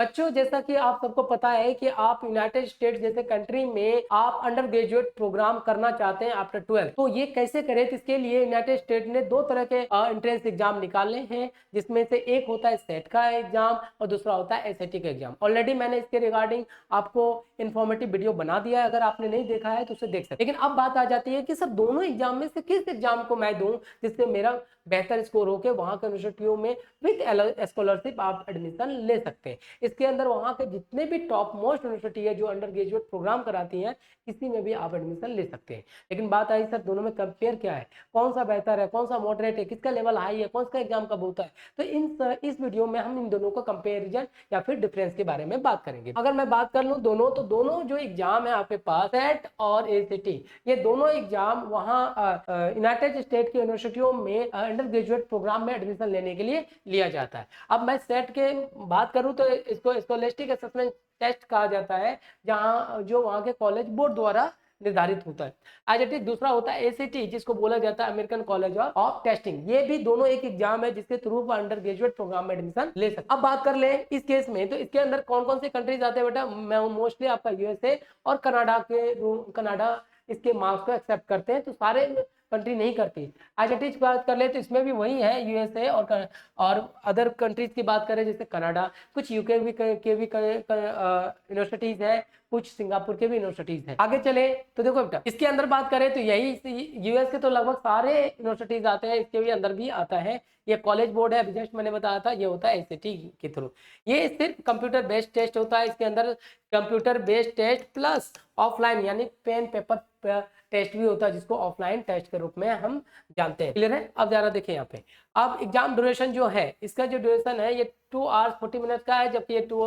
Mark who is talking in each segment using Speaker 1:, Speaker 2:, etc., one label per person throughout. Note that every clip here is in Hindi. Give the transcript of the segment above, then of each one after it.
Speaker 1: बच्चों, जैसा कि आप सबको पता है कि आप यूनाइटेड स्टेट्स जैसे कंट्री में आप अंडर ग्रेजुएट प्रोग्राम करना चाहते हैं आफ्टर 12, तो ये कैसे करें? तो इसके लिए यूनाइटेड स्टेट ने दो तरह के एंट्रेंस एग्जाम निकाले हैं, जिसमें से एक होता है सेट का एग्जाम और दूसरा होता है एसएटी का एग्जाम। ऑलरेडी मैंने इसके रिगार्डिंग आपको इन्फॉर्मेटिव वीडियो बना दिया है, अगर आपने नहीं देखा है तो उसे देख सकते हैं। लेकिन अब बात आ जाती है कि सर दोनों एग्जाम में से किस एग्जाम को मैं दूं जिससे मेरा बेहतर स्कोर हो के वहां के यूनिवर्सिटियों में विद स्कॉलरशिप आप एडमिशन ले सकते हैं। इसके अंदर वहां के जितने भी टॉप मोस्ट यूनिवर्सिटी है जो अंडर ग्रेजुएट प्रोग्राम कराती हैं, किसी में भी आप एडमिशन ले सकते हैं। लेकिन बात आई सर दोनों में कंपेयर क्या है, कौन सा बेहतर है, कौन सा मॉडरेट है, किसका लेवल हाई है, कौन सा एग्जाम कब होता है, तो इस वीडियो में हम इन दोनों का कंपेरिजन या फिर डिफरेंस के बारे में बात करेंगे। अगर मैं बात कर लूँ दोनों, तो दोनों जो एग्जाम है आपके पास सेट और एसीटी, ये दोनों एग्जाम वहाँ यूनाइटेड स्टेट की यूनिवर्सिटियों में अंडर ग्रेजुएट प्रोग्राम में एडमिशन लेने के लिए लिया जाता है। अब मैं सेट के बात करूं तो इसको स्कॉलस्टिक असेसमेंट टेस्ट कहा जाता है, जहां जो वहां के कॉलेज बोर्ड द्वारा निर्धारित होता है। एज इट इज दूसरा होता है एसीटी, जिसको बोला जाता है अमेरिकन कॉलेज ऑफ टेस्टिंग। ये भी दोनों एक एग्जाम है जिसके थ्रू अंडर ग्रेजुएट प्रोग्राम में एडमिशन ले सकते। अब बात कर ले इस केस में, तो इसके अंदर कौन कौन से कंट्रीज आते हैं बेटा? मोस्टली आपका यूएसए और कनाडा इसके मार्क्स को एक्सेप्ट करते हैं, तो सारे कंट्री नहीं करती। एज इट इज बात कर ले तो इसमें भी वही है, यूएसए और अदर कंट्रीज की बात करें जैसे कनाडा, कुछ यूके के भी यूनिवर्सिटीज है, कुछ सिंगापुर के भी यूनिवर्सिटीज है। आगे चले तो देखो बेटा, इसके अंदर बात करें तो यही यूएस के तो लगभग सारे यूनिवर्सिटीज आते हैं, इसके भी अंदर भी आता है। ये कॉलेज बोर्ड है, जस्ट मैंने बताया था, ये होता है एसएटी के थ्रू। ये सिर्फ कंप्यूटर बेस्ड टेस्ट होता है, इसके अंदर computer based test plus offline यानी पेन पेपर टेस्ट भी होता है, जिसको ऑफलाइन टेस्ट के रूप में हम जानते हैं। क्लियर है? अब जरा देखिए यहाँ पे, अब एग्जाम ड्यूरेशन जो है, इसका जो ड्यूरेशन है ये 2 आवर्स 40 मिनट का है, जबकि ये 2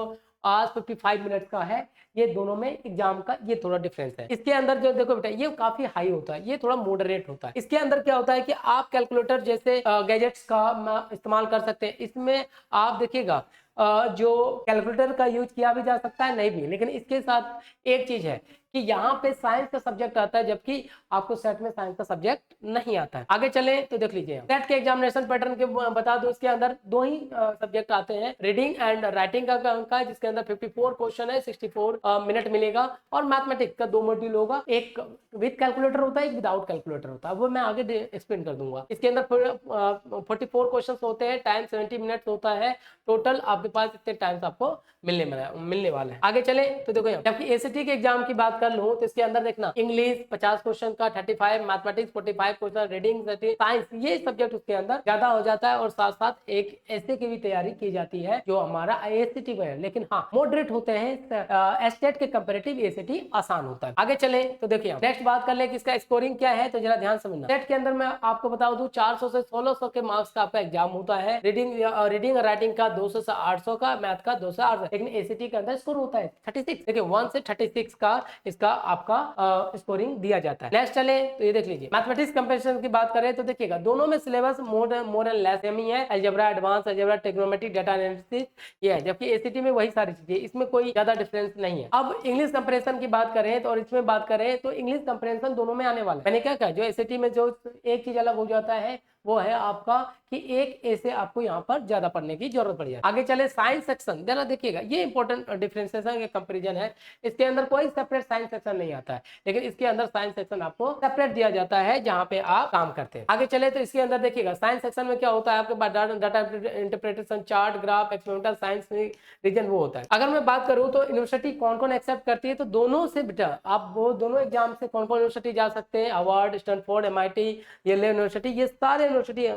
Speaker 1: आवर्स 55 मिनट का है। ये दोनों में एग्जाम का ये थोड़ा डिफरेंस है। इसके अंदर जो देखो बेटा, ये काफी हाई होता है, ये थोड़ा मॉडरेट होता है। इसके अंदर क्या होता है कि आप कैलकुलेटर जैसे गैजेट्स का इस्तेमाल कर सकते हैं। इसमें आप देखिएगा जो कैलकुलेटर का यूज किया भी जा सकता है, नहीं भी, लेकिन इसके साथ एक चीज है कि यहाँ पे साइंस का सब्जेक्ट आता है, जबकि आपको सेट में साइंस का सब्जेक्ट नहीं आता है। आगे चले तो देख लीजिए, सेट के एग्जामिनेशन पैटर्न के बता दो, इसके अंदर दो ही सब्जेक्ट आते हैं, रीडिंग एंड राइटिंग का अंक है, जिसके अंदर 54 क्वेश्चन है, 64 मिनट मिलेगा, और मैथमेटिक्स का 2 मॉड्यूल होगा, एक विद कैलकुलेटर होता है, एक विदाउट कैलकुलेटर होता है, वो मैं आगे एक्सप्लेन कर दूंगा। इसके अंदर 44 क्वेश्चन होते हैं, टाइम 70 मिनट होता है टोटल, आपके पास इतने टाइम्स आपको मिलने वाले हैं। आगे चले तो देखो, जबकि एसीटी के एग्जाम की बात कर लूं तो इसके अंदर देखना, इंग्लिश 50 क्वेश्चन का 35, मैथमेटिक्स 45 क्वेश्चन, रीडिंग 30, साइंस ये सब्जेक्ट उसके अंदर ज्यादा हो जाता है, और साथ साथ एक ऐसे की भी तैयारी की जाती है जो हमारा एसीटी में है, लेकिन हाँ मॉडरेट होते हैं। एस्टेट के कंपेरेटिव एसीटी आसान होता है। आगे चले तो देखिए, नेक्स्ट बात कर ले कि इसका स्कोरिंग क्या है, तो जरा ध्यान समझना। सेट के अंदर मैं आपको बता दूं 400 से 1600 के मार्क्स का आपका एग्जाम होता है, रीडिंग और राइटिंग का 200 से 800 का, मैथ का 200 से 800, लेकिन एसीटी के अंदर स्कोर होता है 36। देखिए 1 से 36 का इसका आपका स्कोरिंग दिया जाता है। नेक्स्ट चले तो ये देख लीजिए, मैथमेटिक्स कंपैरिजन की बात करें तो देखिएगा दोनों में syllabus more and less same ही है, algebra, advance algebra, trigonometric, data analysis ये है, जबकि एसीटी में वही सारी चीजें, इसमें कोई ज्यादा डिफरेंस नहीं है। अब इंग्लिश कंपैरिजन की बात करें तो, और इसमें बात करें तो इंग्लिश कंपैरिजन दोनों में आने वाला है। मैंने क्या कहा, जो एसीटी में जो एक चीज अलग हो जाता है वो है आपका कि एक ए से आपको यहाँ पर ज्यादा पढ़ने की जरूरत पड़ जाए। आगे चले साइंस सेक्शन, जरा देखिएगा, ये इंपॉर्टेंट डिफरेंशिएशन के कंपैरिजन है। इसके अंदर कोई सेपरेट साइंस सेक्शन नहीं आता है, लेकिन इसके अंदर साइंस सेक्शन आपको सेपरेट दिया जाता है जहां पे आप काम करते हैं। आगे चले तो इसके अंदर देखिएगा, साइंस सेक्शन में क्या होता है, आपके पास data interpretation, chart, graph, experimental science reason वो होता है। अगर मैं बात करूं तो यूनिवर्सिटी कौन कौन एक्सेप्ट करती है, तो दोनों से बेटा आप वो दोनों एग्जाम से कौन कौन यूनिवर्सिटी जा सकते हैं, Harvard, Stanford, MIT, Yale university, ये सारे यूनिवर्सिटी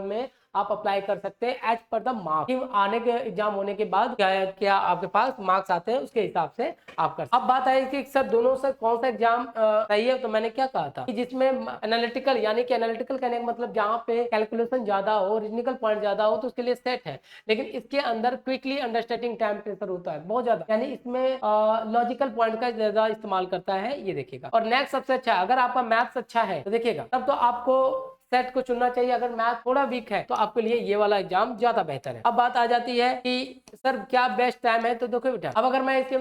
Speaker 1: में आप अप्लाई कर सकते हैं एज पर द मार्क्स। आने के एग्जाम होने के बाद क्या आपके पास मार्क्स आते हैं उसके हिसाब से आप कर सकते हैं। अब बात आई कि सर दोनों से कौन सा एग्जाम सही है, तो मैंने क्या कहा था कि जिसमें एनालिटिकल, यानी कि एनालिटिकल कहने का मतलब जहां पे कैलकुलेशन ज्यादा हो, रीजनिकल पॉइंट ज्यादा हो, तो उसके लिए सेट है। लेकिन इसके अंदर क्विकली अंडरस्टैंडिंग टाइम प्रेशर होता है बहुत ज्यादा, यानी इसमें लॉजिकल पॉइंट का ज्यादा इस्तेमाल करता है, ये देखिएगा। और नेक्स्ट सबसे अच्छा, अगर आपका मैथ्स अच्छा है तो देखिएगा तब तो आपको सेट को चुनना चाहिए। अगर मैथ थोड़ा वीक है तो आपके लिए ये वाला एग्जाम ज्यादा बेहतर है। अब बात आ जाती है कि सर क्या बेस्ट टाइम है, तो देखो बेटा, अब अगर मैं इसके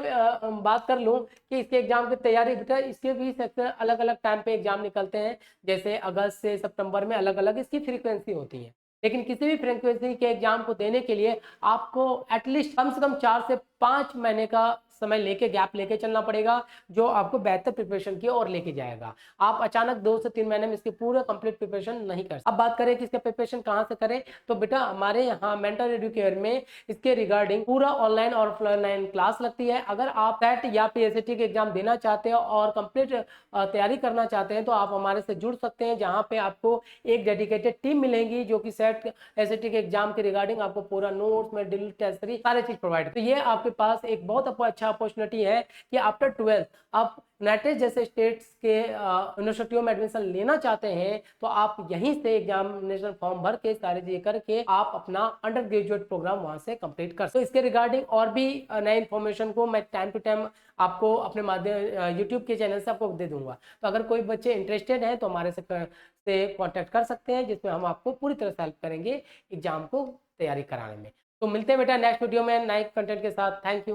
Speaker 1: बात कर लूं कि इसके एग्जाम की तैयारी, बेटा इसके भी सेक्शन अलग अलग टाइम पे एग्जाम निकलते हैं, जैसे अगस्त से सितंबर में अलग अलग इसकी फ्रीक्वेंसी होती है। लेकिन किसी भी फ्रीक्वेंसी के एग्जाम को देने के लिए आपको एटलीस्ट कम से कम 4 से 5 महीने का समय लेके गैप लेके चलना पड़ेगा, जो आपको बेहतर प्रिपरेशन की ओर लेके जाएगा। आप अचानक 2 से 3 महीने में इसकी पूरा कंप्लीट प्रिपरेशन नहीं कर सकते। अब बात करें कि इसका प्रिपरेशन कहाँ से करें, तो बेटा हमारे यहाँ मेंटर एडुकेयर में इसके रिगार्डिंग पूरा ऑनलाइन और ऑफलाइन क्लास लगती है। अगर आप सेट या पीएसएटी के एग्जाम देना चाहते हैं और कंप्लीट तैयारी करना चाहते हैं तो आप हमारे से जुड़ सकते हैं, जहाँ पे आपको एक डेडिकेटेड टीम मिलेंगी जो कि सेट एसएटी के एग्जाम के रिगार्डिंग आपको पूरा नोट्स में ड्रिल टेस्ट सीरीज सारी चीज प्रोवाइड। तो ये आपके पास एक बहुत अच्छा अपॉर्चुनिटी है कि आफ्टर 12 आप यूनाइटेड जैसे स्टेट्स के यूनिवर्सिटियों में एडमिशन लेना चाहते हैं तो आप यहीं से एग्जामिनेशन फॉर्म भर के सारी चीजें करके आप अपना अंडर ग्रेजुएट प्रोग्राम वहां से कंप्लीट कर सकते। तो इसके रिगार्डिंग और भी नए इन्फॉर्मेशन को मैं टाइम टू टाइम आपको अपने माध्यम यूट्यूब के चैनल से आपको दे दूंगा। तो अगर कोई बच्चे इंटरेस्टेड हैं तो हमारे से कॉन्टेक्ट कर सकते हैं, जिसमें हम आपको पूरी तरह से हेल्प करेंगे एग्जाम को तैयारी कराने में। तो मिलते हैं बेटा नेक्स्ट वीडियो में नए कंटेंट के साथ। Thank you.